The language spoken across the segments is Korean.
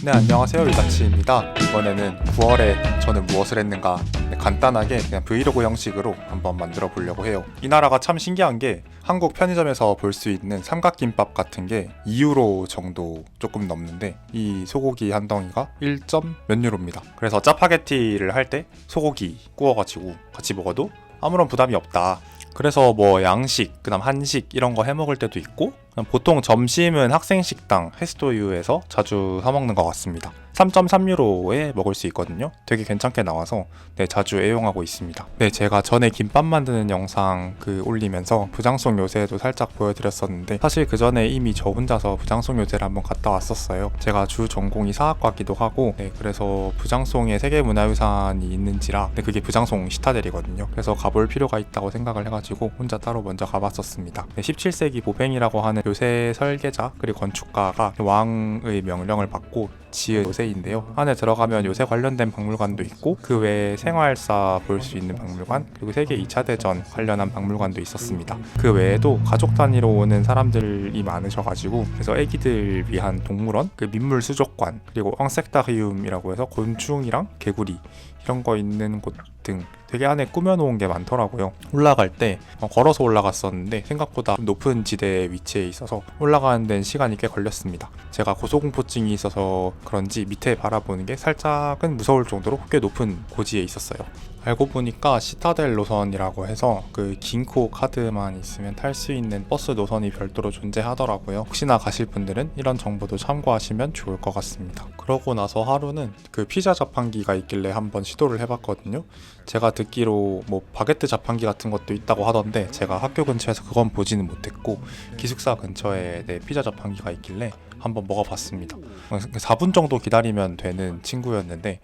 네, 안녕하세요. 유다치입니다. 이번에는 9월에 저는 무엇을 했는가 간단하게 그냥 브이로그 형식으로 한번 만들어 보려고 해요. 이 나라가 참 신기한 게 한국 편의점에서 볼 수 있는 삼각김밥 같은 게 2유로 정도 조금 넘는데 이 소고기 한 덩이가 1몇 유로입니다. 그래서 짜파게티를 할 때 소고기 구워가지고 같이 먹어도 아무런 부담이 없다. 그래서 뭐 양식, 그다음 한식 이런 거 해먹을 때도 있고, 보통 점심은 학생식당 페스토유에서 자주 사 먹는 것 같습니다. 3.3유로에 먹을 수 있거든요. 되게 괜찮게 나와서 자주 애용하고 있습니다. 제가 전에 김밥 만드는 영상 올리면서 부장송 요새도 살짝 보여드렸었는데, 사실 그 전에 이미 저 혼자서 부장송 요새를 한번 갔다 왔었어요. 제가 주 전공이 사학과기도 하고, 그래서 부장송에 세계문화유산이 있는지라 그게 부장송 시타델이거든요. 그래서 가볼 필요가 있다고 생각을 해가지고 혼자 따로 먼저 가봤었습니다. 17세기 보뱅이라고 하는 요새 설계자 그리고 건축가가 왕의 명령을 받고 지은 요새인데요. 안에 들어가면 요새 관련된 박물관도 있고, 그 외에 생활사 볼 수 있는 박물관, 그리고 세계 2차 대전 관련한 박물관도 있었습니다. 그 외에도 가족 단위로 오는 사람들이 많으셔가지고, 그래서 애기들 위한 동물원, 민물 수족관, 그리고 엉섹다리움이라고 해서 곤충이랑 개구리 이런 거 있는 곳 등 되게 안에 꾸며놓은 게 많더라고요. 올라갈 때 걸어서 올라갔었는데 생각보다 좀 높은 지대에 위치해 있어서 올라가는 데는 시간이 꽤 걸렸습니다. 제가 고소공포증이 있어서 그런지 밑에 바라보는 게 살짝은 무서울 정도로 꽤 높은 고지에 있었어요. 알고 보니까 시타델 노선이라고 해서 긴코 카드만 있으면 탈 수 있는 버스 노선이 별도로 존재하더라고요. 혹시나 가실 분들은 이런 정보도 참고하시면 좋을 것 같습니다. 그러고 나서 하루는 피자 자판기가 있길래 한번 시도를 해봤거든요. 제가 듣기로 바게트 자판기 같은 것도 있다고 하던데, 제가 학교 근처에서 그건 보지는 못했고 기숙사 근처에 피자 자판기가 있길래 한번 먹어봤습니다. 4분 정도 기다리면 되는 친구였는데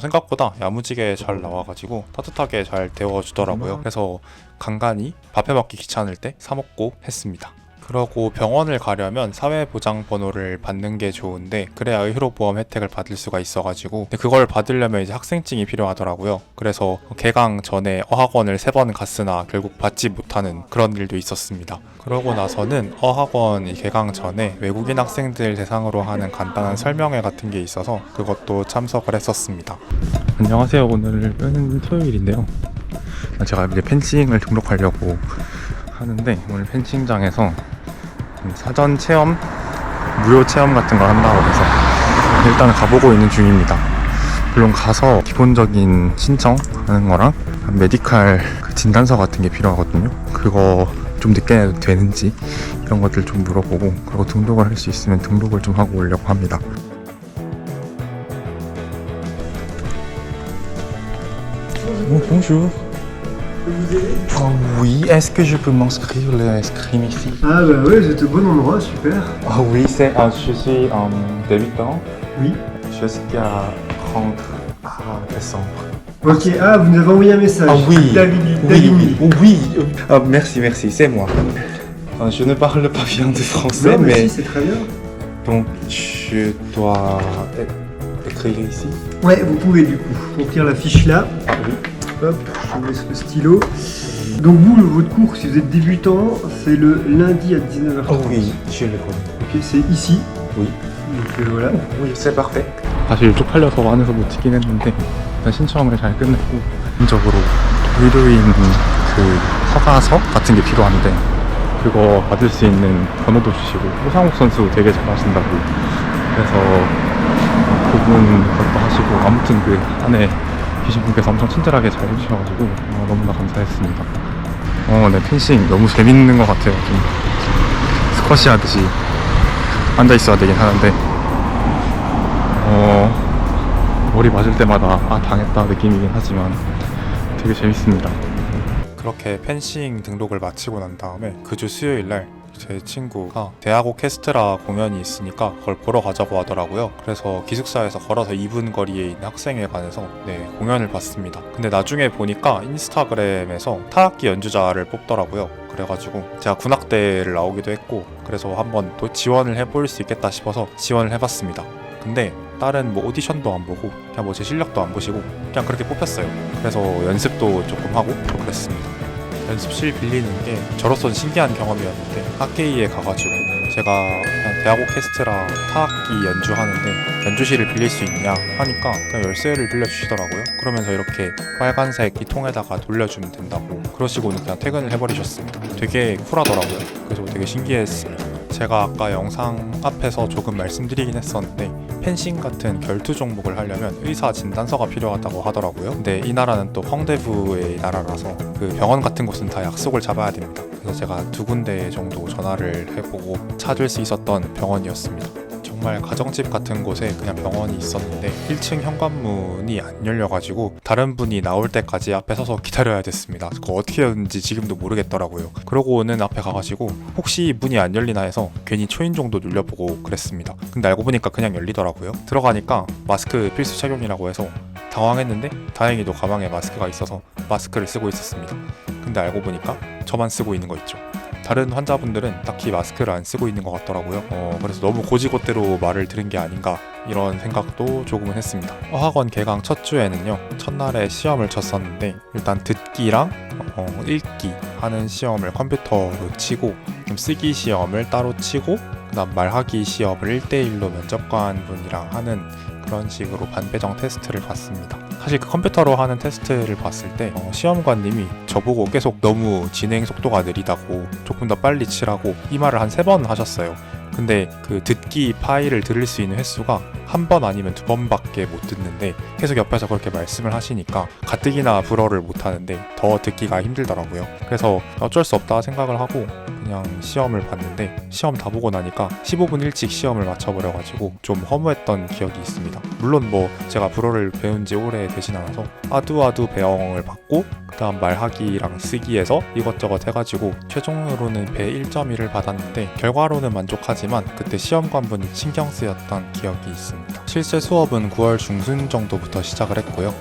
생각보다 야무지게 잘 나와가지고 따뜻하게 잘 데워주더라고요. 그래서 간간히 밥해 먹기 귀찮을 때 사 먹고 했습니다. 그러고 병원을 가려면 사회보장번호를 받는 게 좋은데, 그래야 의료보험 혜택을 받을 수가 있어가지고 그걸 받으려면 이제 학생증이 필요하더라고요. 그래서 개강 전에 어학원을 3번 갔으나 결국 받지 못하는 그런 일도 있었습니다. 그러고 나서는 어학원 개강 전에 외국인 학생들 대상으로 하는 간단한 설명회 같은 게 있어서 그것도 참석을 했었습니다. 안녕하세요. 오늘은 토요일인데요. 제가 이제 펜싱을 등록하려고 하는데, 오늘 펜싱장에서 사전 체험, 무료 체험 같은 걸 한다고 해서 일단 가보고 있는 중입니다. 물론 가서 기본적인 신청하는 거랑 메디칼 진단서 같은 게 필요하거든요. 그거 좀 늦게 내도 되는지 이런 것들 좀 물어보고, 그리고 등록을 할 수 있으면 등록을 좀 하고 오려고 합니다. Bonjour. Oh oui, est-ce que je peux m'inscrire l'escrime ici? Ah bah ouais, c'est au bon endroit, super. Ah oui, je suis débutant. Oui. Jusqu'à 30 décembre. Ok, ah, vous nous avez envoyé un message. Ah oui, Davini. oui. Ah, merci, c'est moi. Je ne parle pas bien de français, Non, mais mais si, c'est très bien. donc je dois écrire ici. Ouais, vous pouvez du coup remplir la fiche là. Oui. Hop, je vous laisse le stylo. Donc vous, votre cours, si vous êtes débutant, c'est le lundi à 19h30. Oh oui, je le connais. Ok, c'est ici. Oui. Donc voilà. Oui, c'est parfait. 사실 쪽팔려서 안에서 못 찍긴 했는데 일단 신청을 잘 끝냈고, 개인적으로 의료인 허가서 같은 게 필요한데 그거 받을 수 있는 번호도 주시고, 호상욱 선수 되게 잘하신다고 그래서 그분 것도 하시고, 아무튼 안에 계신 분께서 엄청 친절하게 잘 해주셔가지고 너무나 감사했습니다. 네, 펜싱 너무 재밌는 것 같아요. 좀 스쿼시 하듯이 앉아있어야 되긴 하는데 머리 맞을 때마다 당했다 느낌이긴 하지만 되게 재밌습니다. 그렇게 펜싱 등록을 마치고 난 다음에 그 주 수요일날 제 친구가 대학 오케스트라 공연이 있으니까 그걸 보러 가자고 하더라고요. 그래서 기숙사에서 걸어서 2분 거리에 있는 학생회관에서 공연을 봤습니다. 근데 나중에 보니까 인스타그램에서 타악기 연주자를 뽑더라고요. 그래가지고 제가 군악대를 나오기도 했고, 그래서 한번 또 지원을 해볼 수 있겠다 싶어서 지원을 해봤습니다. 근데 다른 오디션도 안 보고 그냥 제 실력도 안 보시고 그냥 그렇게 뽑혔어요. 그래서 연습도 조금 하고 그랬습니다. 연습실 빌리는 게 저로서는 신기한 경험이었는데, 학계이에 가가지고 제가 그냥 대학 오케스트라 타악기 연주하는데 연주실을 빌릴 수 있냐 하니까 그냥 열쇠를 빌려주시더라고요. 그러면서 이렇게 빨간색 이 통에다가 돌려주면 된다고 그러시고는 그냥 퇴근을 해버리셨습니다. 되게 쿨하더라고요. 그래서 되게 신기했어요. 제가 아까 영상 앞에서 조금 말씀드리긴 했었는데 펜싱 같은 결투 종목을 하려면 의사 진단서가 필요하다고 하더라고요. 근데 이 나라는 또 펑데부의 나라라서 그 병원 같은 곳은 다 약속을 잡아야 됩니다. 그래서 제가 2군데 정도 전화를 해보고 찾을 수 있었던 병원이었습니다. 정말 가정집 같은 곳에 그냥 병원이 있었는데 1층 현관문이 안 열려가지고 다른 분이 나올 때까지 앞에 서서 기다려야 됐습니다. 그거 어떻게 했는지 지금도 모르겠더라고요. 그러고는 앞에 가가지고 혹시 문이 안 열리나 해서 괜히 초인종도 눌려보고 그랬습니다. 근데 알고 보니까 그냥 열리더라고요. 들어가니까 마스크 필수 착용이라고 해서 당황했는데 다행히도 가방에 마스크가 있어서 마스크를 쓰고 있었습니다. 근데 알고 보니까 저만 쓰고 있는 거 있죠. 다른 환자분들은 딱히 마스크를 안 쓰고 있는 것 같더라고요. 그래서 너무 고지고대로 말을 들은 게 아닌가 이런 생각도 조금은 했습니다. 어학원 개강 첫 주에는요, 첫날에 시험을 쳤었는데 일단 듣기랑 읽기 하는 시험을 컴퓨터로 치고 쓰기 시험을 따로 치고 그다음 말하기 시험을 1대1로 면접관분이랑 하는 그런 식으로 반배정 테스트를 봤습니다. 사실 그 컴퓨터로 하는 테스트를 봤을 때 시험관님이 저보고 계속 너무 진행 속도가 느리다고 조금 더 빨리 치라고 이 말을 한 3번 하셨어요. 근데 그 듣기 파일을 들을 수 있는 횟수가 1번 아니면 2번밖에 못 듣는데 계속 옆에서 그렇게 말씀을 하시니까 가뜩이나 불어를 못 하는데 더 듣기가 힘들더라고요. 그래서 어쩔 수 없다 생각을 하고 그냥 시험을 봤는데 시험 다 보고 나니까 15분 일찍 시험을 맞춰버려가지고 좀 허무했던 기억이 있습니다. 물론 뭐 제가 불어를 배운 지 오래 되진 않아서 아두아두 배영을 받고 그 다음 말하기랑 쓰기에서 이것저것 해가지고 최종으로는 배 1.1을 받았는데 결과로는 만족하지만 그때 시험관분이 신경 쓰였던 기억이 있습니다. 실제 수업은 9월 중순 정도부터 시작을 했고요.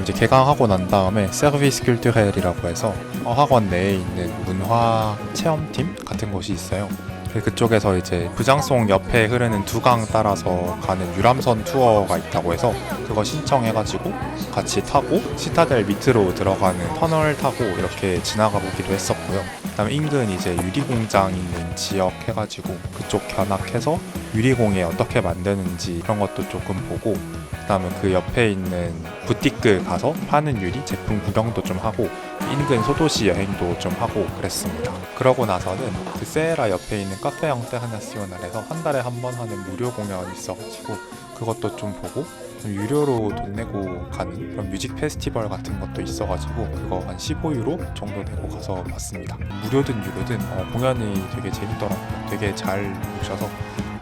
이제 개강하고 난 다음에 서비스 큘투렐이라고 해서 어학원 내에 있는 문화 체험팀 같은 곳이 있어요. 그쪽에서 이제 부장송 옆에 흐르는 두강 따라서 가는 유람선 투어가 있다고 해서 그거 신청해가지고 같이 타고 시타델 밑으로 들어가는 터널 타고 이렇게 지나가 보기도 했었고요. 그다음에 인근 이제 유리공장 있는 지역 해가지고 그쪽 견학해서 유리공예 어떻게 만드는지 그런 것도 조금 보고 그다음에 그 옆에 있는 부티크 가서 파는 유리 제품 구경도 좀 하고 인근 소도시 여행도 좀 하고 그랬습니다. 그러고 나서는 그 세에라 옆에 있는 카페 영테하나시오날에서 한 달에 한 번 하는 무료 공연이 있어가지고 그것도 좀 보고 좀 유료로 돈 내고 가는 그런 뮤직 페스티벌 같은 것도 있어가지고 그거 한 15유로 정도 내고 가서 봤습니다. 무료든 유료든 공연이 되게 재밌더라고요. 되게 잘 오셔서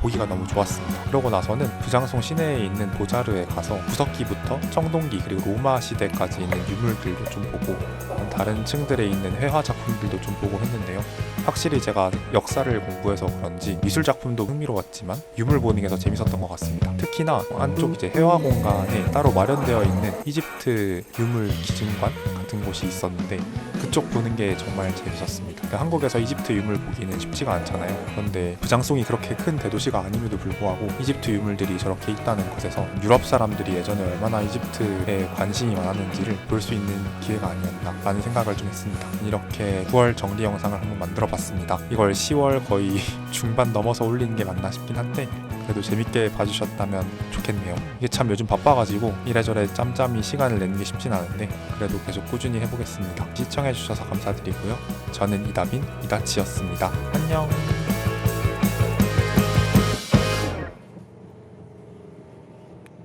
보기가 너무 좋았습니다. 그러고 나서는 부장송 시내에 있는 보자르에 가서 구석기부터 청동기 그리고 로마 시대까지 있는 유물들도 좀 보고 다른 층들에 있는 회화 작품들도 좀 보고 했는데요. 확실히 제가 역사를 공부해서 그런지 미술 작품도 흥미로웠지만 유물 보는 게 더 재밌었던 것 같습니다. 특히나 안쪽 이제 회화 공간에 따로 마련되어 있는 이집트 유물 기증관 같은 곳이 있었는데 그쪽 보는 게 정말 재밌었습니다. 그러니까 한국에서 이집트 유물 보기는 쉽지가 않잖아요. 그런데 부장송이 그렇게 큰 대도시가 아님에도 불구하고 이집트 유물들이 저렇게 있다는 것에서 유럽 사람들이 예전에 얼마나 이집트에 관심이 많았는지를 볼 수 있는 기회가 아니었나 라는 생각을 좀 했습니다. 이렇게 9월 정리 영상을 한번 만들어 봤습니다. 이걸 10월 거의 중반 넘어서 올리는 게 맞나 싶긴 한데 그래도 재밌게 봐주셨다면 좋겠네요. 이게 참 요즘 바빠가지고 이래저래 짬짬이 시간을 내는 게 쉽진 않은데 그래도 계속 꾸준히 해보겠습니다. 시청해주셔서 감사드리고요. 저는 이다빈 이다치였습니다. 안녕.